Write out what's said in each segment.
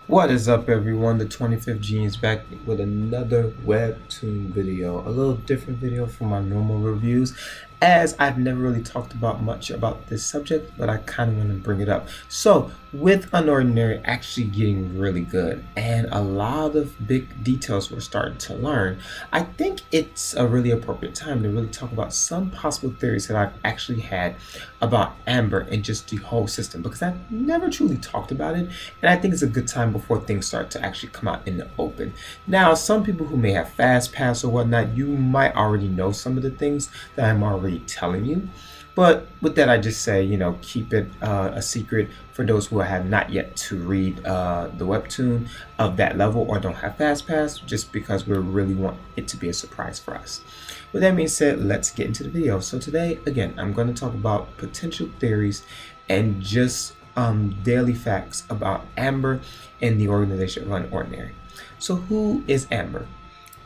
What is up, everyone? The 25th Gene is back with another Webtoon video. A little different video from my normal reviews, as I've never really talked about much about this subject, but I kind of want to bring it up. So, with Unordinary actually getting really good and a lot of big details we're starting to learn, I think it's a really appropriate time to really talk about some possible theories that I've actually had about Ember and just the whole system, because I've never truly talked about it, and I think it's a good time before things start to actually come out in the open. Now, some people who may have fast pass or whatnot, you might already know some of the things that I'm already telling you. But with that, I just say, keep it a secret for those who have not yet to read the webtoon of that level or don't have fast pass, just because we really want it to be a surprise for us. With that being said, let's get into the video. So today, again, I'm going to talk about potential theories and just daily facts about Ember and the organization of Unordinary. So who is Ember?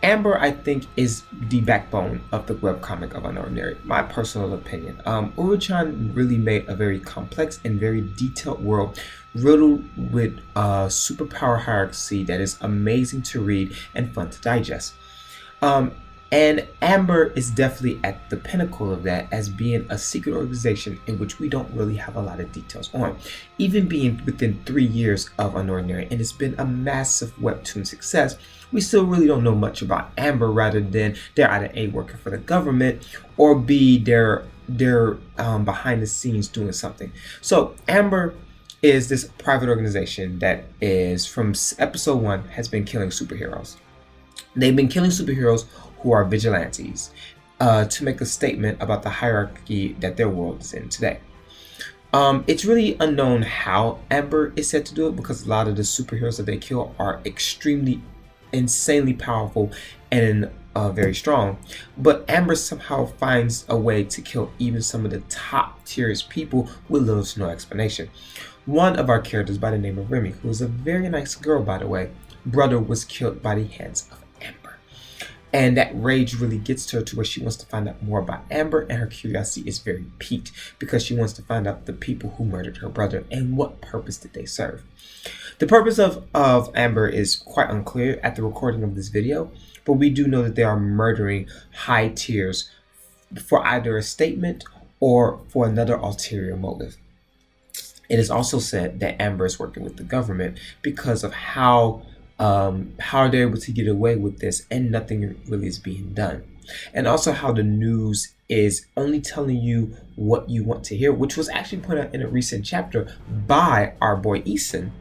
Ember, I think, is the backbone of the webcomic of Unordinary, my personal opinion. Uru-chan really made a very complex and very detailed world riddled with superpower hierarchy that is amazing to read and fun to digest. And Ember is definitely at the pinnacle of that, as being a secret organization in which we don't really have a lot of details on, even being within 3 years of Unordinary, and it's been a massive webtoon success. We still really don't know much about Ember, rather than they're either A, working for the government, or B, they're behind the scenes doing something. So Ember is this private organization that is, from episode 1, has been killing superheroes. They've been killing superheroes who are vigilantes to make a statement about the hierarchy that their world is in today. It's really unknown how Ember is said to do it, because a lot of the superheroes that they kill are extremely insanely powerful and very strong, but Ember somehow finds a way to kill even some of the top tiers people with little to no explanation. One of our characters, by the name of Remy, who is a very nice girl, by the way, brother was killed by the hands of Ember, and that rage really gets to her to where she wants to find out more about Ember, and her curiosity is very piqued because she wants to find out the people who murdered her brother and what purpose did they serve. The purpose of Ember is quite unclear at the recording of this video, but we do know that they are murdering high tiers for either a statement or for another ulterior motive. It is also said that Ember is working with the government because of how they're able to get away with this and nothing really is being done. And also how the news is only telling you what you want to hear, which was actually pointed out in a recent chapter by our boy Eason,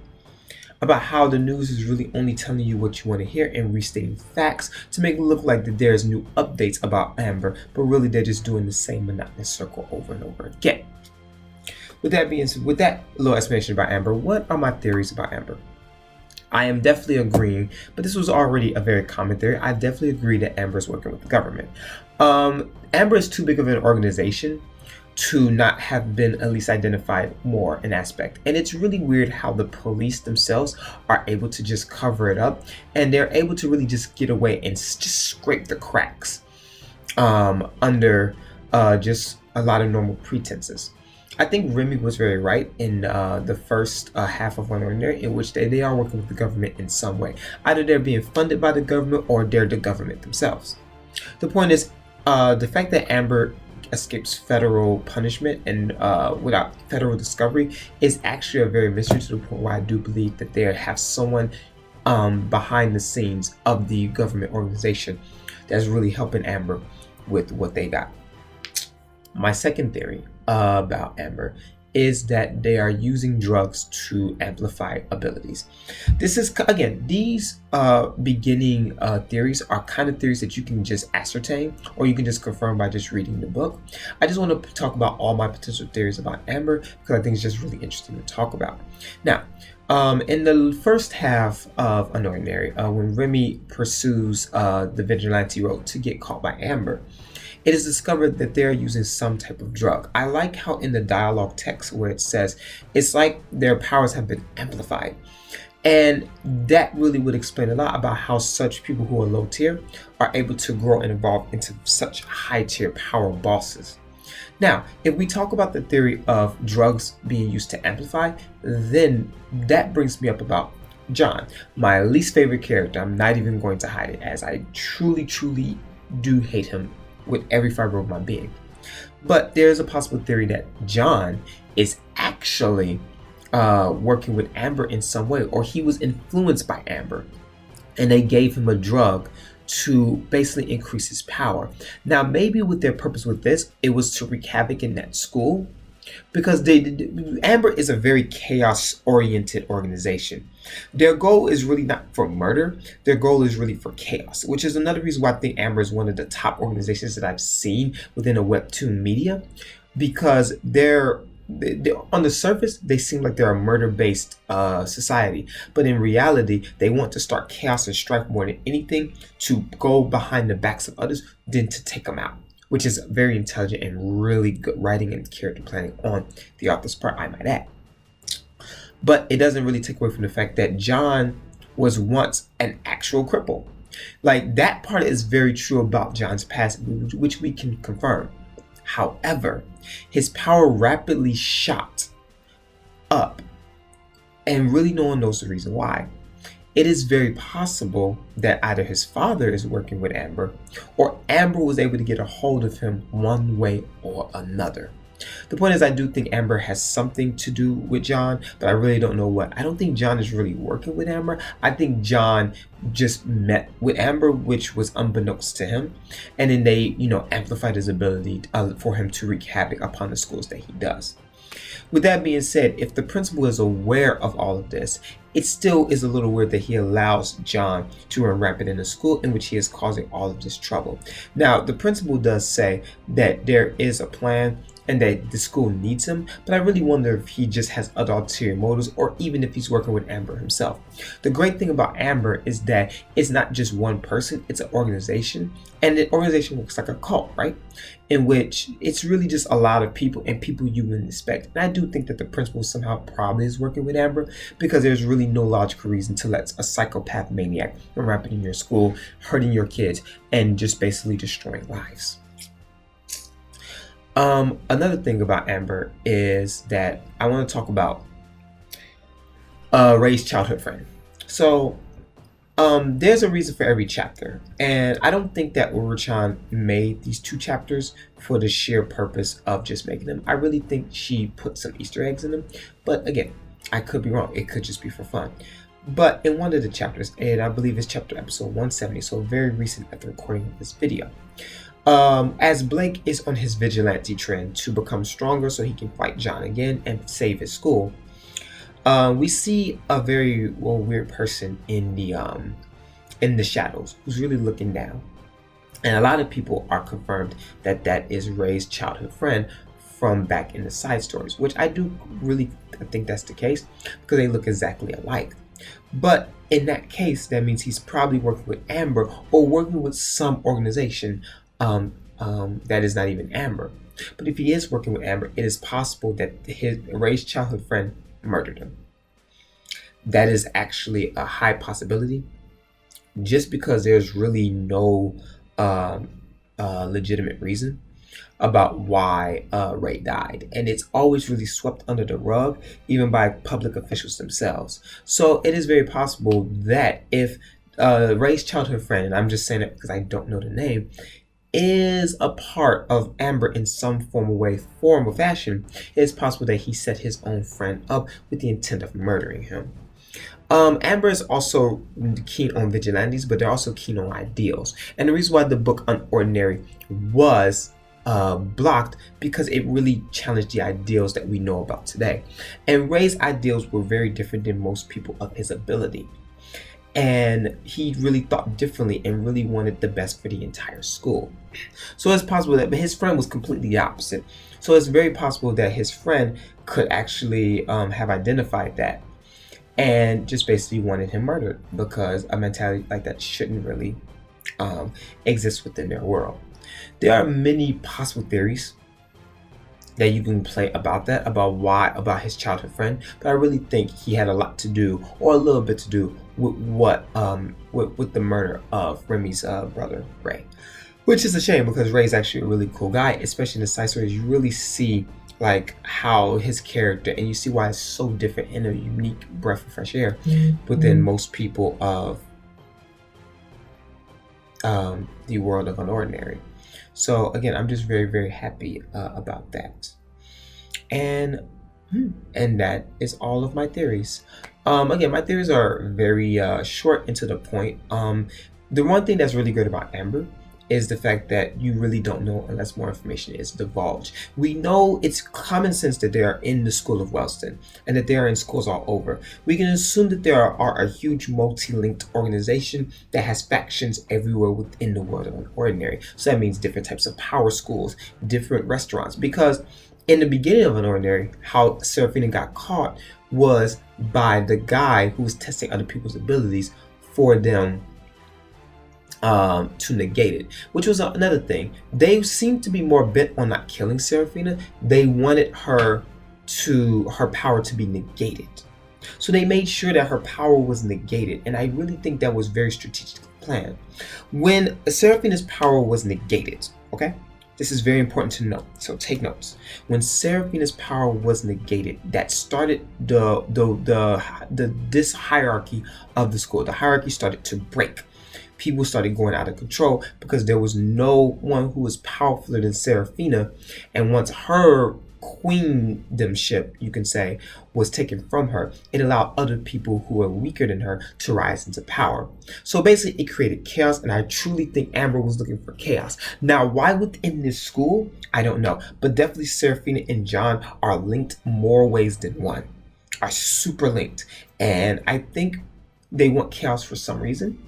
about how the news is really only telling you what you want to hear and restating facts to make it look like that there's new updates about Ember, but really they're just doing the same monotonous circle over and over again. With that being said, with that little explanation about Ember, what are my theories about Ember? I am definitely agreeing, but this was already a very common theory. I definitely agree that Ember is working with the government. Ember is too big of an organization to not have been at least identified more an aspect. And it's really weird how the police themselves are able to just cover it up, and they're able to really just get away and just scrape the cracks under just a lot of normal pretenses. I think Remy was very right in the first half of Unordinary, in which they are working with the government in some way. Either they're being funded by the government or they're the government themselves. The point is, the fact that Ember escapes federal punishment and without federal discovery is actually a very mystery, to the point where I do believe that they have someone behind the scenes of the government organization that's really helping Ember with what they got. My second theory about Ember is that they are using drugs to amplify abilities. This is, again, these beginning theories are kind of theories that you can just ascertain, or you can just confirm by just reading the book. I just want to talk about all my potential theories about Ember because I think it's just really interesting to talk about. Now, in the first half of Unordinary, when Remy pursues the vigilante road to get caught by Ember, it is discovered that they're using some type of drug. I like how in the dialogue text where it says it's like their powers have been amplified. And that really would explain a lot about how such people who are low tier are able to grow and evolve into such high tier power bosses. Now, if we talk about the theory of drugs being used to amplify, then that brings me up about John, my least favorite character. I'm not even going to hide it, as I truly, truly do hate him with every fiber of my being. But there's a possible theory that John is actually working with Amber in some way, or he was influenced by Amber, and they gave him a drug to basically increase his power. Now, maybe with their purpose with this, it was to wreak havoc in that school, because Amber is a very chaos-oriented organization. Their goal is really not for murder. Their goal is really for chaos, which is another reason why I think Amber is one of the top organizations that I've seen within a webtoon media, because they're on the surface, they seem like they're a murder-based society, but in reality, they want to start chaos and strife more than anything, to go behind the backs of others than to take them out, which is very intelligent and really good writing and character planning on the author's part, I might add. But it doesn't really take away from the fact that John was once an actual cripple. Like, that part is very true about John's past, which we can confirm. However, his power rapidly shot up, and really no one knows the reason why. It is very possible that either his father is working with Amber, or Amber was able to get a hold of him one way or another. The point is, I do think Amber has something to do with John, but I really don't know what. I don't think John is really working with Amber. I think John just met with Amber, which was unbeknownst to him, and then they, amplified his ability for him to wreak havoc upon the schools that he does. With that being said, if the principal is aware of all of this, it still is a little weird that he allows John to run rampant in the school in which he is causing all of this trouble. Now, the principal does say that there is a plan and that the school needs him, but I really wonder if he just has other ulterior motives, or even if he's working with Amber himself. The great thing about Amber is that it's not just one person, it's an organization, and the organization looks like a cult, right? In which it's really just a lot of people, and people you wouldn't expect. And I do think that the principal somehow probably is working with Amber, because there's really no logical reason to let a psychopath maniac run rampant in your school, hurting your kids, and just basically destroying lives. Another thing about Amber is that I want to talk about Ray's childhood friend. So there's a reason for every chapter, and I don't think that Uru-chan made these 2 chapters for the sheer purpose of just making them. I really think she put some Easter eggs in them, but again, I could be wrong. It could just be for fun. But in one of the chapters, and I believe it's episode 170, so very recent at the recording of this video, as Blake is on his vigilante trend to become stronger so he can fight John again and save his school, we see a very weird person in the shadows who's really looking down, and a lot of people are confirmed that that is Ray's childhood friend from back in the side stories, which I do really think that's the case, because they look exactly alike. But in that case, that means he's probably working with Amber, or working with some organization that is not even Amber. But if he is working with Amber, it is possible that Ray's childhood friend murdered him. That is actually a high possibility, just because there's really no legitimate reason about why Ray died, and it's always really swept under the rug, even by public officials themselves. So it is very possible that if Ray's childhood friend, and I'm just saying it because I don't know the name, is a part of Amber in some form or fashion, it is possible that he set his own friend up with the intent of murdering him. Amber is also keen on vigilantes, but they're also keen on ideals. And the reason why the book Unordinary was blocked, because it really challenged the ideals that we know about today. And Ray's ideals were very different than most people of his ability. And he really thought differently and really wanted the best for the entire school. So it's possible that, but his friend was completely the opposite. So it's very possible that his friend could actually have identified that and just basically wanted him murdered, because a mentality like that shouldn't really exist within their world. There are many possible theories that you can play about that, about his childhood friend, but I really think he had a lot to do, or a little bit to do, with with the murder of Remy's brother Ray, which is a shame, because Ray's actually a really cool guy, especially in the side stories. You really see like how his character, and you see why it's so different and a unique breath of fresh air within most people of the world of unordinary. So again, I'm just very, very happy about that. And that is all of my theories. Again, my theories are very short and to the point. The one thing that's really great about Ember is the fact that you really don't know unless more information is divulged. We know it's common sense that they are in the school of Wellston and that they are in schools all over. We can assume that there are a huge multi-linked organization that has factions everywhere within the world of unordinary. So that means different types of power schools, different restaurants, because in the beginning of Unordinary, how Seraphina got caught was by the guy who was testing other people's abilities for them to negate it, which was another thing. They seemed to be more bent on not killing Seraphina. They wanted her power to be negated. So they made sure that her power was negated, and I really think that was very strategically planned. When Seraphina's power was negated, okay? This is very important to note, so take notes. When Seraphina's power was negated, that started this hierarchy of the school. The hierarchy started to break. People started going out of control because there was no one who was powerful than Seraphina, and once her queendomship, you can say, was taken from her, it allowed other people who were weaker than her to rise into power. So basically it created chaos, and I truly think Amber was looking for chaos. Now, why within this school, I don't know, but definitely Seraphina and John are linked more ways than one, are super linked, and I think they want chaos for some reason.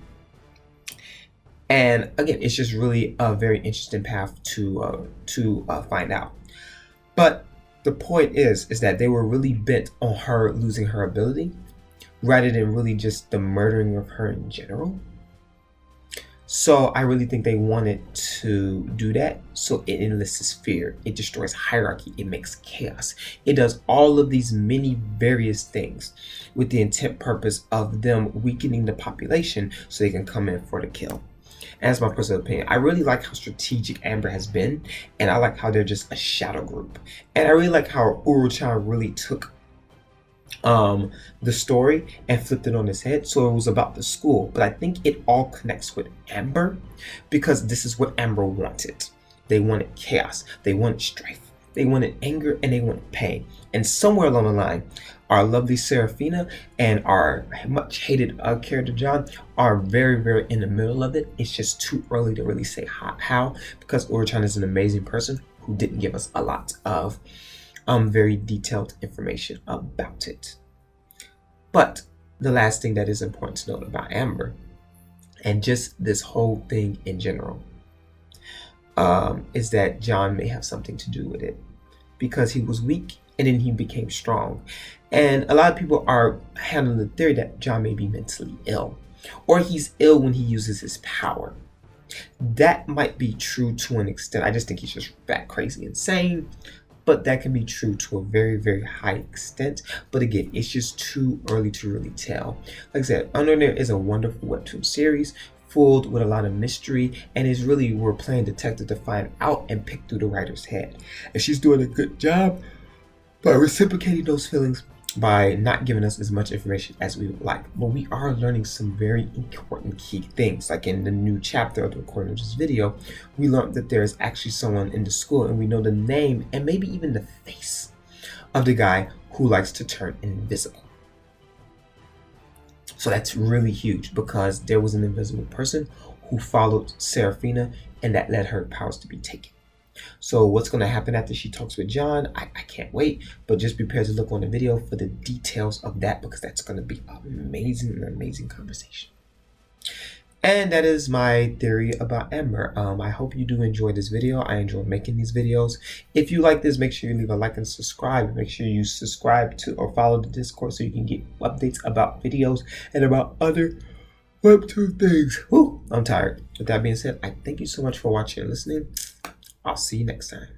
And again, it's just really a very interesting path to find out. But the point is that they were really bent on her losing her ability rather than really just the murdering of her in general. So I really think they wanted to do that. So it enlists fear. It destroys hierarchy. It makes chaos. It does all of these many various things with the intent purpose of them weakening the population so they can come in for the kill. As my personal opinion, I really like how strategic Amber has been, and I like how they're just a shadow group. And I really like how Uru-chan really took the story and flipped it on his head. So it was about the school, but I think it all connects with Amber because this is what Amber wanted. They wanted chaos, they wanted strife, they wanted anger, and they wanted pain. And somewhere along the line, our lovely Seraphina and our much hated character John are very, very in the middle of it. It's just too early to really say how because Uru-chan is an amazing person who didn't give us a lot of very detailed information about it. But the last thing that is important to note about Amber and just this whole thing in general is that John may have something to do with it because he was weak and then he became strong. And a lot of people are handling the theory that John may be mentally ill, or he's ill when he uses his power. That might be true to an extent. I just think he's just that crazy insane, but that can be true to a very, very high extent. But again, it's just too early to really tell. Like I said, Unordinary is a wonderful webtoon series filled with a lot of mystery, and is really we're playing detective to find out and pick through the writer's head. And she's doing a good job by reciprocating those feelings by not giving us as much information as we would like. But we are learning some very important key things. Like in the new chapter of the recording of this video, we learned that there is actually someone in the school, and we know the name and maybe even the face of the guy who likes to turn invisible. So that's really huge because there was an invisible person who followed Seraphina, and that led her powers to be taken. So what's going to happen after she talks with John, I can't wait, but just prepare to look on the video for the details of that because that's going to be an amazing conversation. And that is my theory about Ember. I hope you do enjoy this video. I enjoy making these videos. If you like this, make sure you leave a like and subscribe. Make sure you subscribe to or follow the Discord so you can get updates about videos and about other webtoon things. Woo, I'm tired. With that being said, I thank you so much for watching and listening. I'll see you next time.